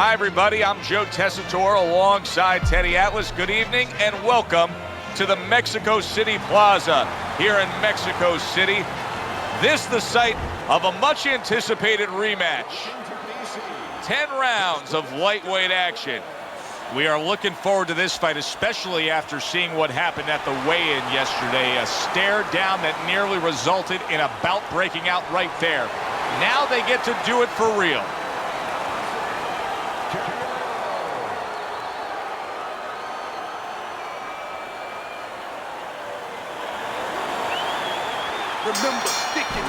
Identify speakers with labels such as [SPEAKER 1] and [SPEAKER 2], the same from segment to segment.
[SPEAKER 1] Hi, everybody. I'm Joe Tessitore alongside Teddy Atlas. Good evening and welcome to the Mexico City Plaza here in Mexico City. This the site of a much-anticipated rematch. 10 rounds of lightweight action. We are looking forward to this fight, especially after seeing what happened at the weigh-in yesterday. A stare down that nearly resulted in a bout breaking out right there. Now they get to do it for real.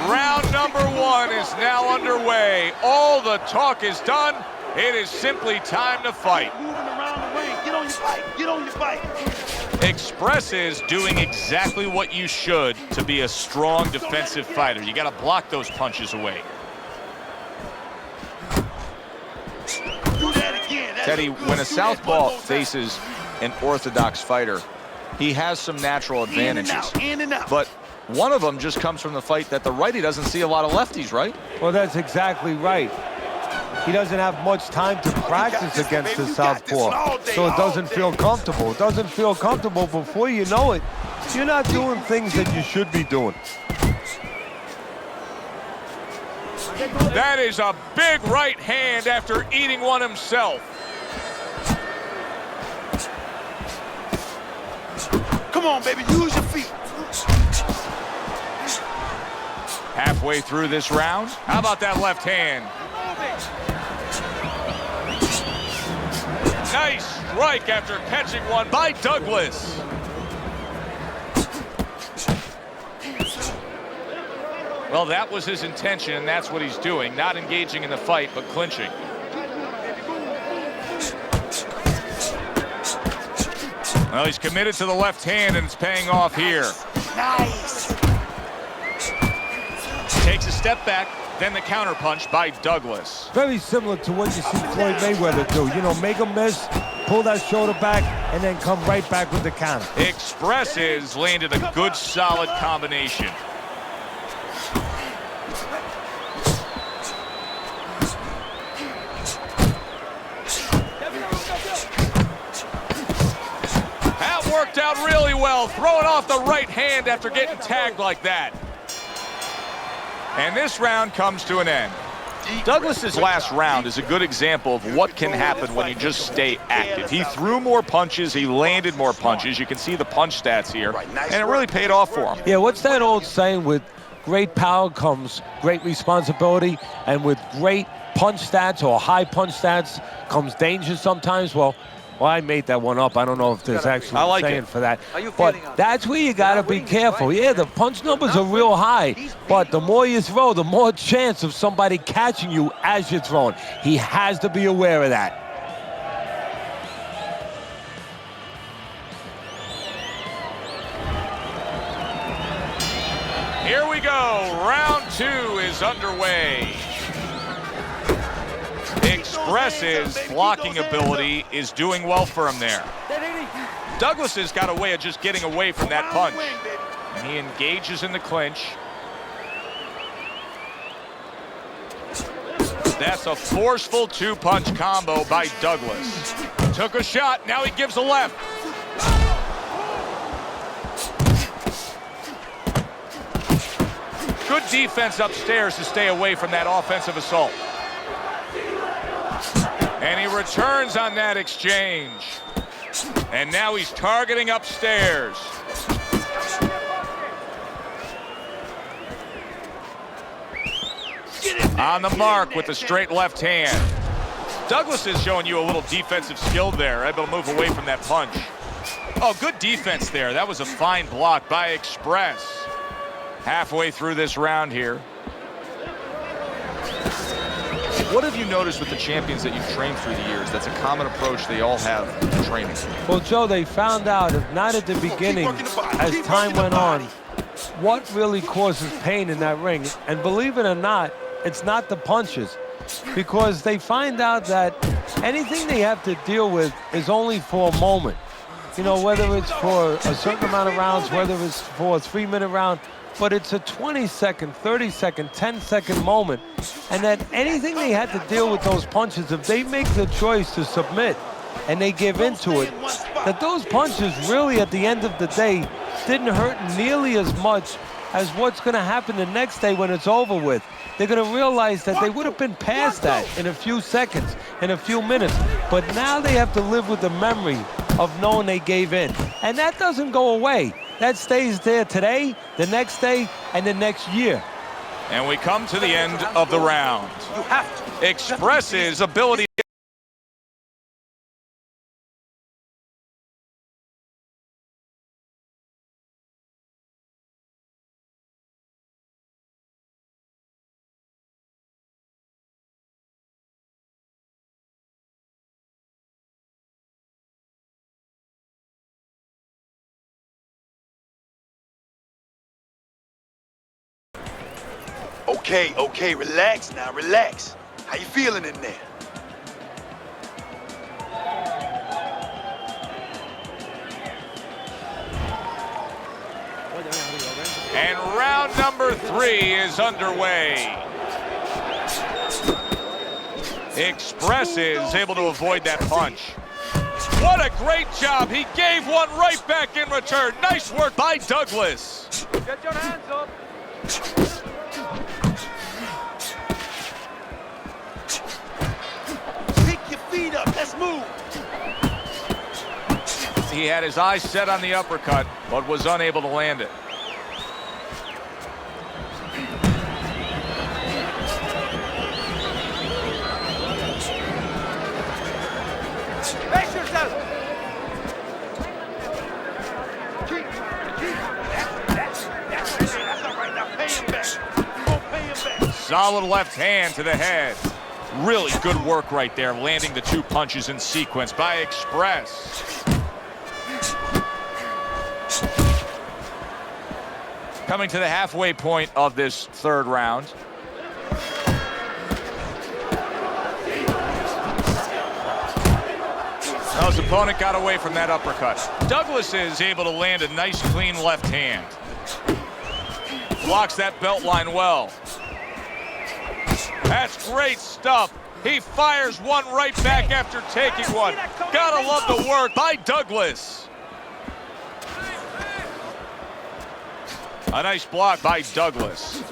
[SPEAKER 1] Round number one is now underway. All the talk is done. It is simply time to fight.
[SPEAKER 2] Moving around the ring. Get on your fight. Get on your fight.
[SPEAKER 1] Express is doing exactly what you should to be a strong defensive fighter. You got to block those punches away.
[SPEAKER 2] Do that again.
[SPEAKER 1] Teddy, when a southpaw faces an orthodox fighter, he has some natural advantages.
[SPEAKER 2] In and out.
[SPEAKER 1] But one of them just comes from the fight that the righty doesn't see a lot of lefties, right?
[SPEAKER 3] Well, that's exactly right. He doesn't have much time to practice against the southpaw, so it doesn't feel comfortable. It doesn't feel comfortable. Before you know it, you're not doing things that you should be doing.
[SPEAKER 1] That is a big right hand after eating one himself.
[SPEAKER 2] Come on, baby. Use your feet.
[SPEAKER 1] Halfway through this round, how about that left hand? Nice strike after catching one by Douglas. Well, that was his intention, and that's what he's doing. Not engaging in the fight, but clinching. Well, he's committed to the left hand, and it's paying off here.
[SPEAKER 2] Nice.
[SPEAKER 1] Takes a step back, then the counterpunch by Douglas.
[SPEAKER 3] Very similar to what you see Floyd Mayweather do. You know, make a miss, pull that shoulder back, and then come right back with the counter.
[SPEAKER 1] Express is landed a good, solid combination. That worked out really well, throwing off the right hand after getting tagged like that. And this round comes to an end. Douglas's last round is a good example of what can happen when you just stay active. He threw more punches, he landed more punches. You can see the punch stats here, and it really paid off for him.
[SPEAKER 3] Yeah, what's that old saying? With great power comes great responsibility, and with great punch stats or high punch stats comes danger sometimes. Well, I made that one up. I don't know if there's actually a saying for that. But that's where you got to be careful. Yeah, the punch numbers are real high, but the more you throw, the more chance of somebody catching you as you're throwing. He has to be aware of that.
[SPEAKER 1] Here we go. Round two is underway. Express's blocking ability is doing well for him there. Douglas has got a way of just getting away from that punch. And he engages in the clinch. That's a forceful two-punch combo by Douglas. Took a shot, now he gives a left. Good defense upstairs to stay away from that offensive assault. And he returns on that exchange. And now he's targeting upstairs. On the mark with the straight left hand. Douglas is showing you a little defensive skill there, able to move away from that punch. Oh, good defense there. That was a fine block by Express. Halfway through this round here. What have you noticed with the champions that you've trained through the years? That's a common approach they all have in training.
[SPEAKER 3] Well, Joe, they found out, if not at the beginning, as time went on, what really causes pain in that ring. And believe it or not, it's not the punches. Because they find out that anything they have to deal with is only for a moment. you know, whether it's for a certain amount of rounds, whether it's for a 3-minute round, but it's a 20-second, 30-second, 10-second moment. And that anything they had to deal with those punches, if they make the choice to submit and they give into it, that those punches really at the end of the day didn't hurt nearly as much as what's going to happen the next day when it's over with. They're going to realize that they would have been past that in a few seconds, in a few minutes. But now they have to live with the memory of knowing they gave in. And that doesn't go away. That stays there today, the next day, and the next year.
[SPEAKER 1] And we come to the end of the round. Express's ability.
[SPEAKER 2] Okay, relax now, relax. How you feeling in there?
[SPEAKER 1] And round number 3 is underway. Express is able to avoid that punch. What a great job. He gave one right back in return. Nice work by Douglas.
[SPEAKER 3] Get your hands up.
[SPEAKER 2] Let's move.
[SPEAKER 1] He had his eyes set on the uppercut, but was unable to land it.
[SPEAKER 2] Face yourself. That's all right. Now pay him back. You gonna pay him back.
[SPEAKER 1] Solid left hand to the head. Really good work right there, landing the 2 punches in sequence by Express. Coming to the halfway point of this 3rd round. Now his opponent got away from that uppercut. Douglas is able to land a nice, clean left hand. Blocks that belt line well. That's great stuff. He fires one right back after taking one. Gotta love the work by Douglas. A nice block by Douglas.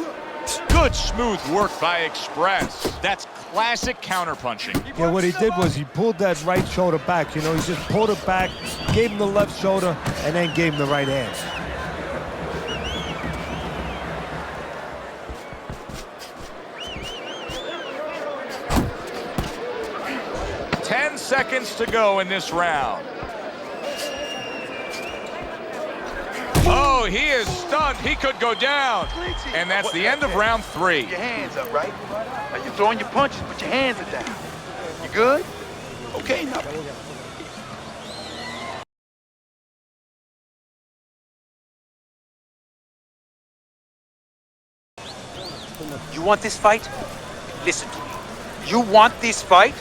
[SPEAKER 1] Good smooth work by Express. That's classic counterpunching.
[SPEAKER 3] Yeah, what he did was he pulled that right shoulder back. You know, he just pulled it back, gave him the left shoulder, and then gave him the right hand.
[SPEAKER 1] 10 seconds to go in this round. Oh, he is stunned. He could go down. And that's the end of round 3.
[SPEAKER 2] Your hands up, right? Now you're throwing your punches, but your hands are down. You good? Okay, now.
[SPEAKER 4] You want this fight? Listen to me. You want this fight?